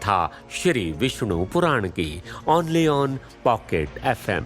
कथा श्री विष्णु पुराण की, only on pocket FM।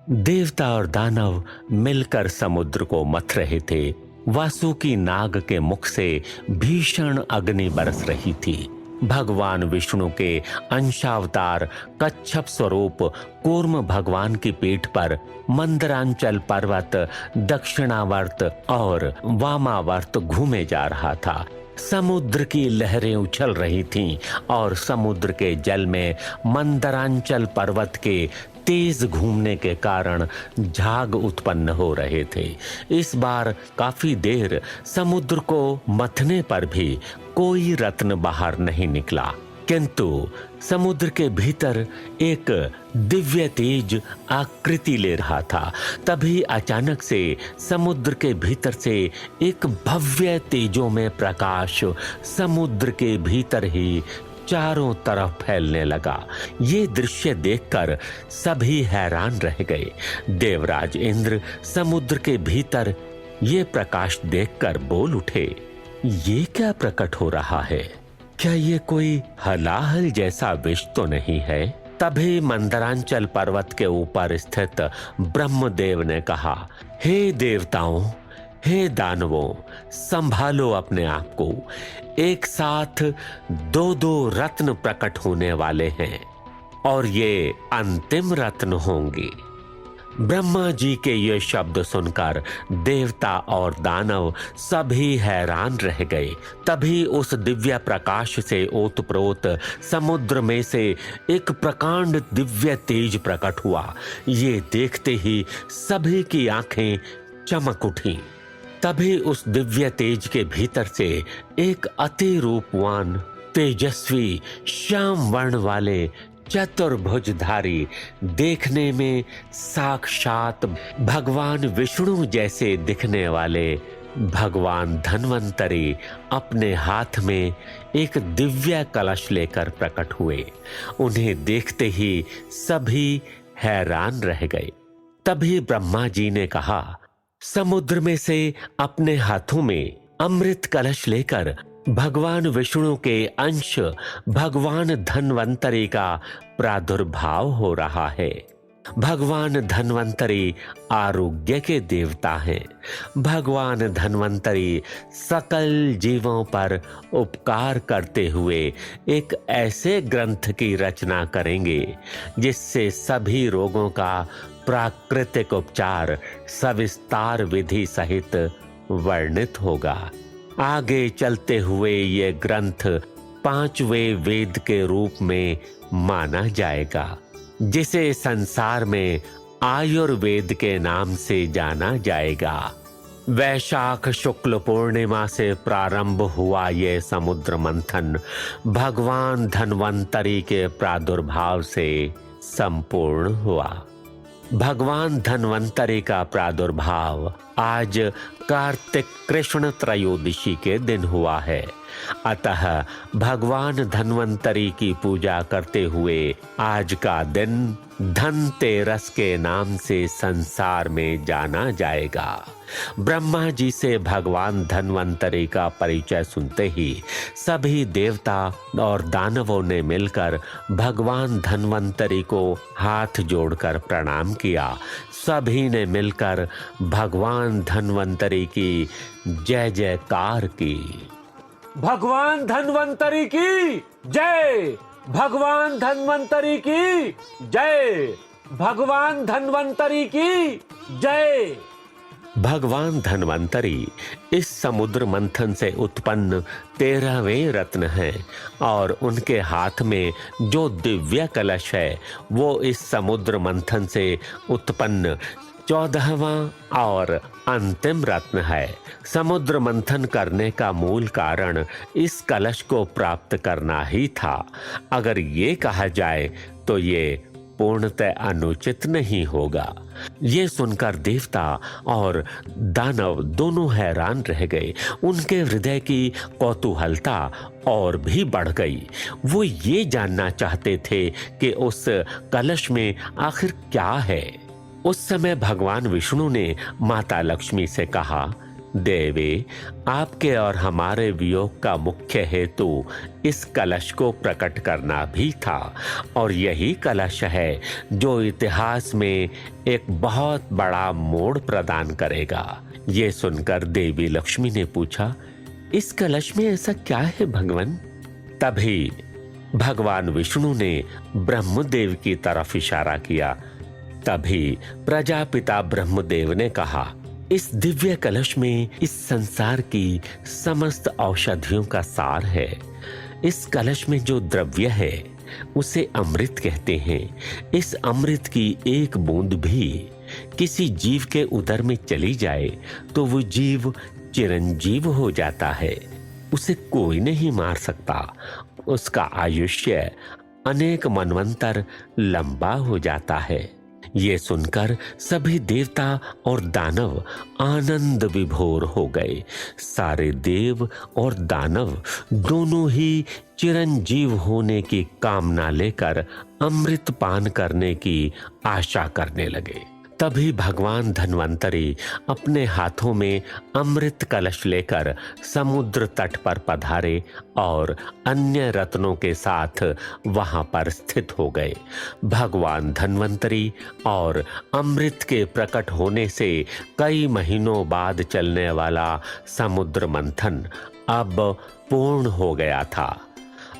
देवता और दानव मिलकर समुद्र को मथ रहे थे। वासुकी नाग के मुख से भीषण अग्नि बरस रही थी। भगवान विष्णु के अंशावतार कच्छप स्वरूप कूर्म भगवान की पीठ पर मंदरांचल पर्वत दक्षिणावर्त और वामावर्त घूमे जा रहा था। समुद्र की लहरें उछल रही थीं और समुद्र के जल में मंदरांचल पर्वत के तेज घूमने के कारण झाग उत्पन्न हो रहे थे। इस बार काफी देर समुद्र को मथने पर भी कोई रत्न बाहर नहीं निकला, किंतु समुद्र के भीतर एक दिव्य तेज आकृति ले रहा था। तभी अचानक से समुद्र के भीतर से एक भव्य तेजों में प्रकाश समुद्र के भीतर ही चारों तरफ फैलने लगा। ये दृश्य देखकर सभी हैरान रह गए। देवराज इंद्र समुद्र के भीतर ये प्रकाश देखकर बोल उठे, ये क्या प्रकट हो रहा है? क्या ये कोई हलाहल जैसा विष तो नहीं है? तभी मंदरांचल पर्वत के ऊपर स्थित ब्रह्मदेव ने कहा, हे देवताओं, हे दानवों, संभालो अपने आप को। एक साथ दो दो रत्न प्रकट होने वाले हैं और ये अंतिम रत्न होंगे। ब्रह्मा जी के ये शब्द सुनकर देवता और दानव सभी हैरान रह गए। तभी उस दिव्य प्रकाश से ओतप्रोत समुद्र में से एक प्रकांड दिव्य तेज प्रकट हुआ। ये देखते ही सभी की आंखें चमक उठी। तभी उस दिव्य तेज के भीतर से एक अति रूपवान, तेजस्वी, श्याम वर्ण वाले, चतुर्भुजधारी, देखने में साक्षात भगवान विष्णु जैसे दिखने वाले भगवान धन्वंतरी अपने हाथ में एक दिव्य कलश लेकर प्रकट हुए। उन्हें देखते ही सभी हैरान रह गए। तभी ब्रह्मा जी ने कहा, समुद्र में से अपने हाथों में अमृत कलश लेकर भगवान विष्णु के अंश भगवान धन्वंतरी का प्रादुर्भाव हो रहा है। भगवान धन्वंतरी आरोग्य के देवता हैं। भगवान धन्वंतरी सकल जीवों पर उपकार करते हुए एक ऐसे ग्रंथ की रचना करेंगे जिससे सभी रोगों का प्राकृतिक उपचार सविस्तार विधि सहित वर्णित होगा। आगे चलते हुए ये ग्रंथ 5वें वेद के रूप में माना जाएगा, जिसे संसार में आयुर्वेद के नाम से जाना जाएगा। वैशाख शुक्ल पूर्णिमा से प्रारंभ हुआ ये समुद्र मंथन भगवान धन्वंतरी के प्रादुर्भाव से संपूर्ण हुआ। भगवान धन्वंतरी का प्रादुर्भाव आज कार्तिक कृष्ण त्रयोदशी के दिन हुआ है। अतः भगवान धन्वंतरी की पूजा करते हुए आज का दिन धनतेरस के नाम से संसार में जाना जाएगा। ब्रह्मा जी से भगवान धन्वंतरी का परिचय सुनते ही सभी देवता और दानवों ने मिलकर भगवान धन्वंतरी को हाथ जोड़कर प्रणाम किया। सभी ने मिलकर भगवान धन्वंतरी की जय जयकार की। भगवान धन्वंतरी की जय, भगवान धन्वंतरी की जय, भगवान धन्वंतरी की जय। भगवान धन्वंतरी इस समुद्र मंथन से उत्पन्न 13वें रत्न हैं और उनके हाथ में जो दिव्य कलश है वो इस समुद्र मंथन से उत्पन्न 14वां और अंतिम रत्न है। समुद्र मंथन करने का मूल कारण इस कलश को प्राप्त करना ही था। अगर ये कहा जाए तो ये पूर्णतः अनुचित नहीं होगा। ये सुनकर देवता और दानव दोनों हैरान रह गए। उनके हृदय की कौतूहलता और भी बढ़ गई। वो ये जानना चाहते थे कि उस कलश में आखिर क्या है। उस समय भगवान विष्णु ने माता लक्ष्मी से कहा, देवे, आपके और हमारे वियोग का मुख्य हेतु इस कलश को प्रकट करना भी था, और यही कलश है जो इतिहास में एक बहुत बड़ा मोड़ प्रदान करेगा। ये सुनकर देवी लक्ष्मी ने पूछा, इस कलश में ऐसा क्या है भगवान? तभी भगवान विष्णु ने ब्रह्मदेव की तरफ इशारा किया। तभी प्रजापिता ब्रह्मदेव ने कहा, इस दिव्य कलश में इस संसार की समस्त औषधियों का सार है। इस कलश में जो द्रव्य है उसे अमृत कहते हैं। इस अमृत की एक बूंद भी किसी जीव के उदर में चली जाए तो वो जीव चिरंजीव हो जाता है। उसे कोई नहीं मार सकता। उसका आयुष्य अनेक मनवंतर लंबा हो जाता है। ये सुनकर सभी देवता और दानव आनंद विभोर हो गए। सारे देव और दानव दोनों ही चिरंजीव होने की कामना लेकर अमृत पान करने की आशा करने लगे। तभी भगवान धन्वंतरी अपने हाथों में अमृत कलश लेकर समुद्र तट पर पधारे और अन्य रत्नों के साथ वहां पर स्थित हो गए। भगवान धन्वंतरी और अमृत के प्रकट होने से कई महीनों बाद चलने वाला समुद्र मंथन अब पूर्ण हो गया था।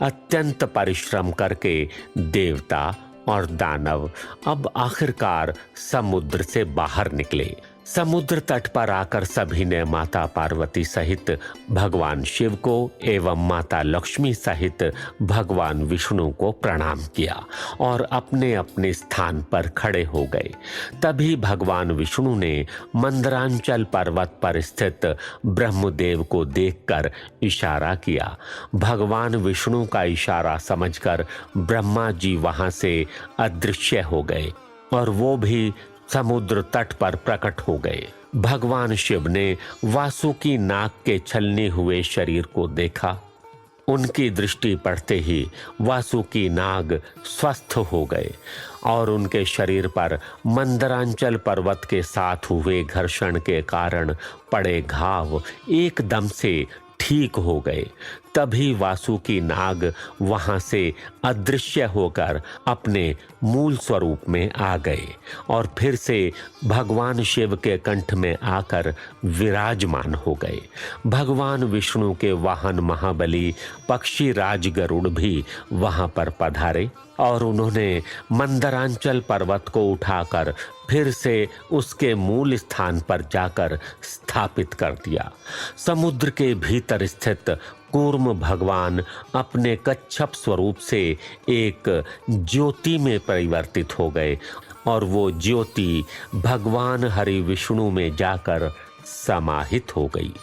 अत्यंत परिश्रम करके देवता और दानव अब आखिरकार समुद्र से बाहर निकले। समुद्र तट पर आकर सभी ने माता पार्वती सहित भगवान शिव को एवं माता लक्ष्मी सहित भगवान विष्णु को प्रणाम किया और अपने अपने स्थान पर खड़े हो गए। तभी भगवान विष्णु ने मंदरांचल पर्वत पर स्थित ब्रह्मदेव को देखकर इशारा किया। भगवान विष्णु का इशारा समझकर ब्रह्मा जी वहां से अदृश्य हो गए और वो भी समुद्र तट पर प्रकट हो गए। भगवान शिव ने वासुकी नाग के छलने हुए शरीर को देखा। उनकी दृष्टि पड़ते ही वासुकी नाग स्वस्थ हो गए और उनके शरीर पर मंदरांचल पर्वत के साथ हुए घर्षण के कारण पड़े घाव एकदम से ठीक हो गए। तभी वासुकी नाग वहां से अदृश्य होकर अपने मूल स्वरूप में आ गए और फिर से भगवान शिव के कंठ में आकर विराजमान हो गए। भगवान विष्णु के वाहन महाबली पक्षी राज गरुड़ भी वहां पर पधारे और उन्होंने मंदरांचल पर्वत को उठाकर फिर से उसके मूल स्थान पर जाकर स्थापित कर दिया। समुद्र के भीतर स्थित कूर्म भगवान अपने कच्छप स्वरूप से एक ज्योति में परिवर्तित हो गए और वो ज्योति भगवान हरि विष्णु में जाकर समाहित हो गई।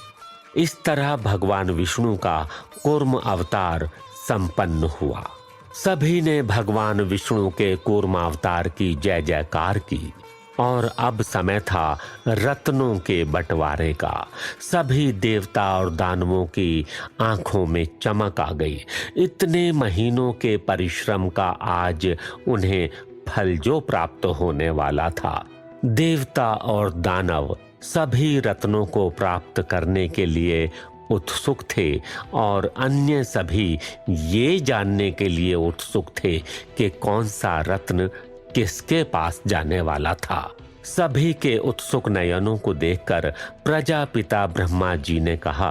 इस तरह भगवान विष्णु का कूर्म अवतार संपन्न हुआ। सभी ने भगवान विष्णु के कूर्मावतार की जय जयकार की और अब समय था रत्नों के बंटवारे का। सभी देवता और दानवों की आंखों में चमक आ गई। इतने महीनों के परिश्रम का आज उन्हें फल जो प्राप्त होने वाला था। देवता और दानव सभी रत्नों को प्राप्त करने के लिए उत्सुक थे और अन्य सभी ये जानने के लिए उत्सुक थे कि कौन सा रत्न किसके पास जाने वाला था। सभी के उत्सुक नयनों को देखकर प्रजापिता ब्रह्मा जी ने कहा,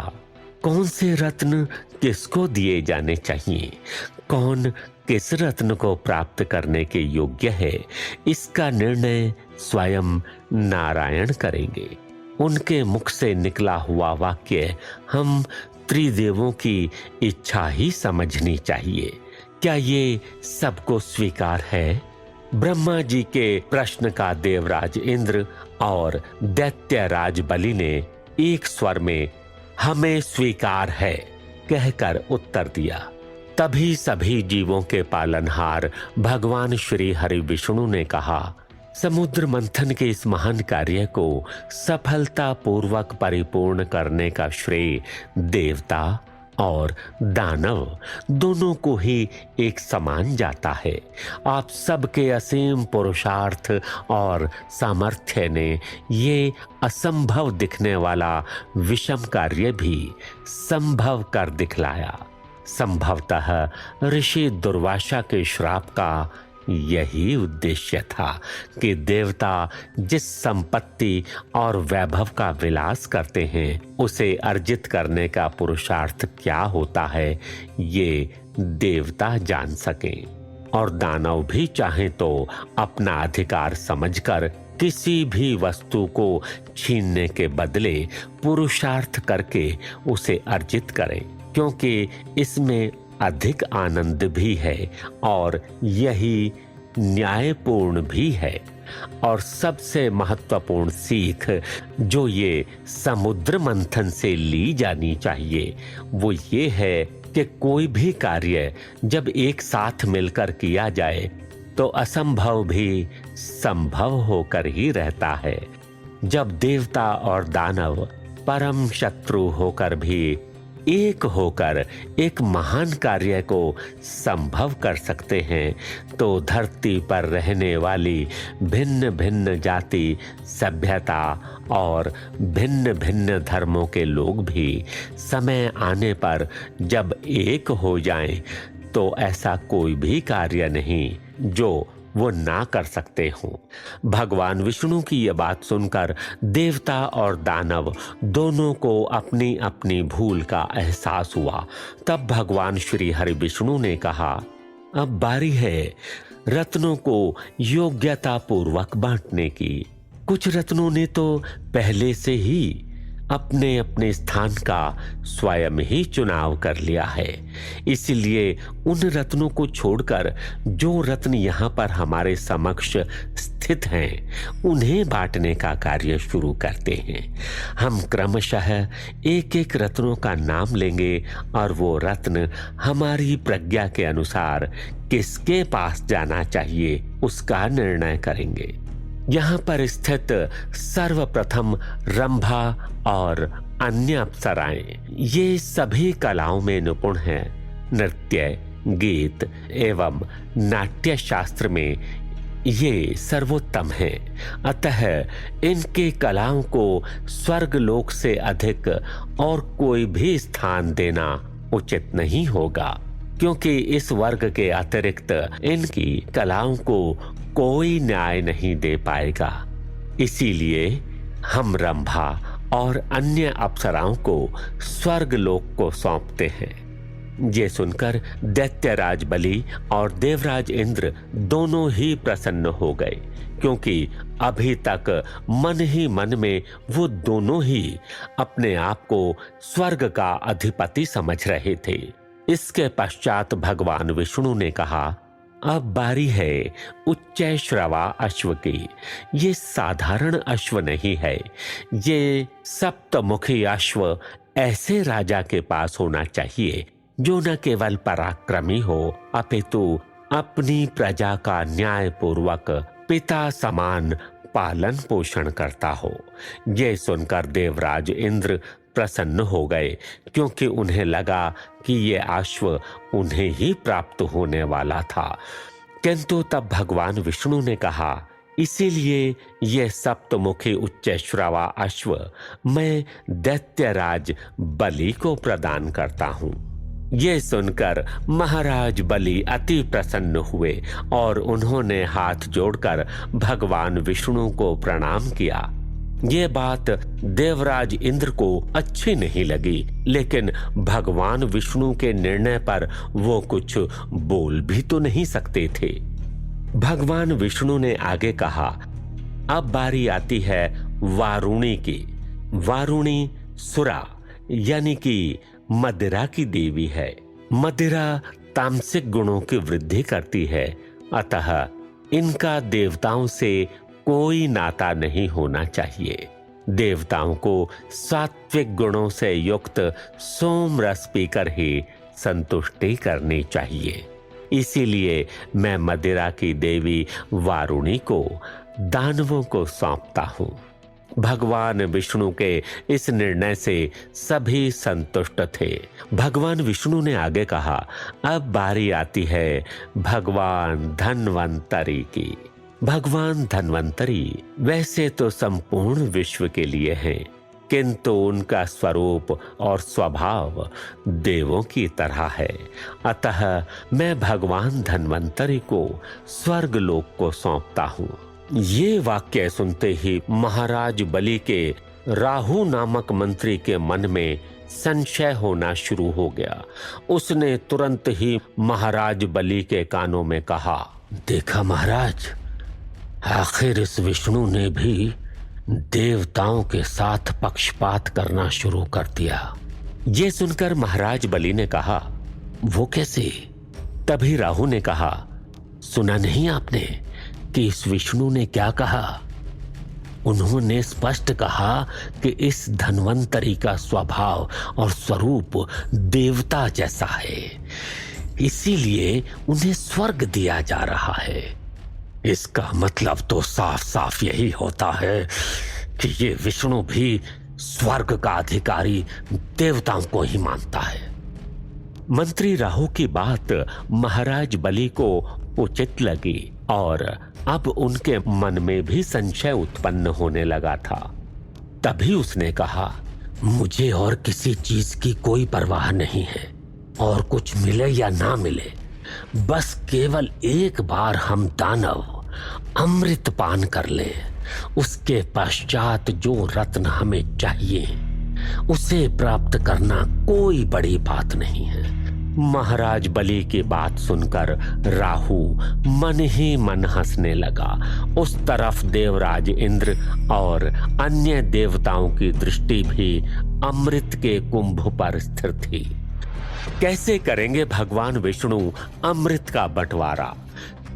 कौन से रत्न किसको दिए जाने चाहिए, कौन किस रत्न को प्राप्त करने के योग्य है, इसका निर्णय स्वयं नारायण करेंगे। उनके मुख से निकला हुआ वाक्य हम त्रिदेवों की इच्छा ही समझनी चाहिए। क्या ये सबको स्वीकार है? ब्रह्मा जी के प्रश्न का देवराज इंद्र और दैत्यराज बलि ने एक स्वर में हमें स्वीकार है कहकर उत्तर दिया। तभी सभी जीवों के पालनहार भगवान श्री हरि विष्णु ने कहा, समुद्र मंथन के इस महान कार्य को सफलता पूर्वक परिपूर्ण करने का श्रेय देवता और दानव दोनों को ही एक समान जाता है। आप सबके असीम पुरुषार्थ और सामर्थ्य ने ये असंभव दिखने वाला विषम कार्य भी संभव कर दिखलाया। संभवतः ऋषि दुर्वासा के श्राप का यही उद्देश्य था कि देवता जिस संपत्ति और वैभव का विलास करते हैं उसे अर्जित करने का पुरुषार्थ क्या होता है ये देवता जान सकें, और दानव भी चाहे तो अपना अधिकार समझकर किसी भी वस्तु को छीनने के बदले पुरुषार्थ करके उसे अर्जित करें, क्योंकि इसमें अधिक आनंद भी है और यही न्यायपूर्ण भी है। और सबसे महत्वपूर्ण सीख जो ये समुद्र मंथन से ली जानी चाहिए वो ये है कि कोई भी कार्य जब एक साथ मिलकर किया जाए तो असंभव भी संभव होकर ही रहता है। जब देवता और दानव परम शत्रु होकर भी एक होकर एक महान कार्य को संभव कर सकते हैं तो धरती पर रहने वाली भिन्न भिन्न जाति, सभ्यता और भिन्न भिन्न धर्मों के लोग भी समय आने पर जब एक हो जाएं तो ऐसा कोई भी कार्य नहीं जो वो ना कर सकते हों। भगवान विष्णु की यह बात सुनकर देवता और दानव दोनों को अपनी अपनी भूल का एहसास हुआ। तब भगवान श्री हरि विष्णु ने कहा, अब बारी है रत्नों को योग्यता पूर्वक बांटने की। कुछ रत्नों ने तो पहले से ही अपने अपने स्थान का स्वयं ही चुनाव कर लिया है, इसलिए उन रत्नों को छोड़कर जो रत्न यहाँ पर हमारे समक्ष स्थित हैं उन्हें बांटने का कार्य शुरू करते हैं। हम क्रमशः एक एक रत्नों का नाम लेंगे और वो रत्न हमारी प्रज्ञा के अनुसार किसके पास जाना चाहिए उसका निर्णय करेंगे। यहाँ पर स्थित सर्वप्रथम रंभा और अन्य अप्सराएं ये सभी कलाओं में निपुण हैं। नृत्य, गीत एवं नाट्य शास्त्र में ये सर्वोत्तम हैं। अतः इनके कलाओं को स्वर्गलोक से अधिक और कोई भी स्थान देना उचित नहीं होगा, क्योंकि इस वर्ग के अतिरिक्त इनकी कलाओं को कोई न्याय नहीं दे पाएगा। इसीलिए हम रंभा और अन्य अप्सराओं को स्वर्गलोक को सौंपते हैं। ये सुनकर दैत्यराज बलि और देवराज इंद्र दोनों ही प्रसन्न हो गए, क्योंकि अभी तक मन ही मन में वो दोनों ही अपने आप को स्वर्ग का अधिपति समझ रहे थे। इसके पश्चात भगवान विष्णु ने कहा, अब बारी है उच्चैश्रवा अश्व की। ये साधारण अश्व नहीं है, ये सप्तमुखी अश्व ऐसे राजा के पास होना चाहिए जो न केवल पराक्रमी हो अपितु अपनी प्रजा का न्यायपूर्वक पिता समान पालन पोषण करता हो। ये सुनकर देवराज इंद्र प्रसन्न हो गए, क्योंकि उन्हें लगा कि ये अश्व उन्हें ही प्राप्त होने वाला था। किंतु तब भगवान विष्णु ने कहा, इसीलिए ये सप्तमुखी उच्चैश्रवा अश्व मैं दैत्यराज बलि को प्रदान करता हूँ। ये सुनकर महाराज बलि अति प्रसन्न हुए और उन्होंने हाथ जोड़कर भगवान विष्णु को प्रणाम किया। ये बात देवराज इंद्र को अच्छी नहीं लगी, लेकिन भगवान विष्णु के निर्णय पर वो कुछ बोल भी तो नहीं सकते थे। भगवान विष्णु ने आगे कहा, अब बारी आती है वारुणी की। वारुणी सुरा यानी कि मदिरा की देवी है। मदिरा तामसिक गुणों की वृद्धि करती है, अतः इनका देवताओं से कोई नाता नहीं होना चाहिए। देवताओं को सात्विक गुणों से युक्त सोम रस पीकर ही संतुष्टि करनी चाहिए। इसीलिए मैं मदिरा की देवी वारुणी को दानवों को सौंपता हूँ। भगवान विष्णु के इस निर्णय से सभी संतुष्ट थे। भगवान विष्णु ने आगे कहा, अब बारी आती है भगवान धन्वंतरी की। भगवान धन्वंतरी वैसे तो संपूर्ण विश्व के लिए हैं, किंतु उनका स्वरूप और स्वभाव देवों की तरह है। अतः मैं भगवान धन्वंतरी को स्वर्ग लोक को सौंपता हूँ। ये वाक्य सुनते ही महाराज बलि के राहु नामक मंत्री के मन में संशय होना शुरू हो गया। उसने तुरंत ही महाराज बलि के कानों में कहा, देखा महाराज, आखिर इस विष्णु ने भी देवताओं के साथ पक्षपात करना शुरू कर दिया। ये सुनकर महाराज बलि ने कहा, वो कैसे? तभी राहु ने कहा, सुना नहीं आपने कि इस विष्णु ने क्या कहा? उन्होंने स्पष्ट कहा कि इस धन्वंतरी का स्वभाव और स्वरूप देवता जैसा है, इसीलिए उन्हें स्वर्ग दिया जा रहा है। इसका मतलब तो साफ साफ यही होता है कि ये विष्णु भी स्वर्ग का अधिकारी देवताओं को ही मानता है। मंत्री राहु की बात महाराज बलि को उचित लगी और अब उनके मन में भी संशय उत्पन्न होने लगा था। तभी उसने कहा, मुझे और किसी चीज की कोई परवाह नहीं है, और कुछ मिले या ना मिले, बस केवल एक बार हम दानव अमृत पान कर लें। उसके पश्चात जो रत्न हमें चाहिए उसे प्राप्त करना कोई बड़ी बात नहीं है। महाराज बलि की बात सुनकर राहु मन ही मन हंसने लगा। उस तरफ देवराज इंद्र और अन्य देवताओं की दृष्टि भी अमृत के कुंभ पर स्थिर थी। कैसे करेंगे भगवान विष्णु अमृत का बंटवारा?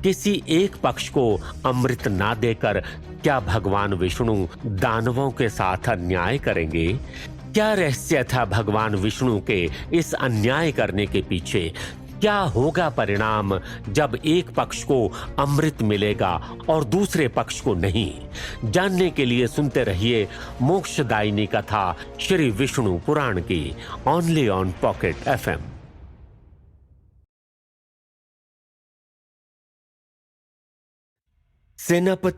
किसी एक पक्ष को अमृत ना देकर क्या भगवान विष्णु दानवों के साथ अन्याय करेंगे? क्या रहस्य था भगवान विष्णु के इस अन्याय करने के पीछे? क्या होगा परिणाम जब एक पक्ष को अमृत मिलेगा और दूसरे पक्ष को नहीं? जानने के लिए सुनते रहिए मोक्षदायिनी कथा श्री विष्णु पुराण की, ओनली ऑन पॉकेट FM। सेनापति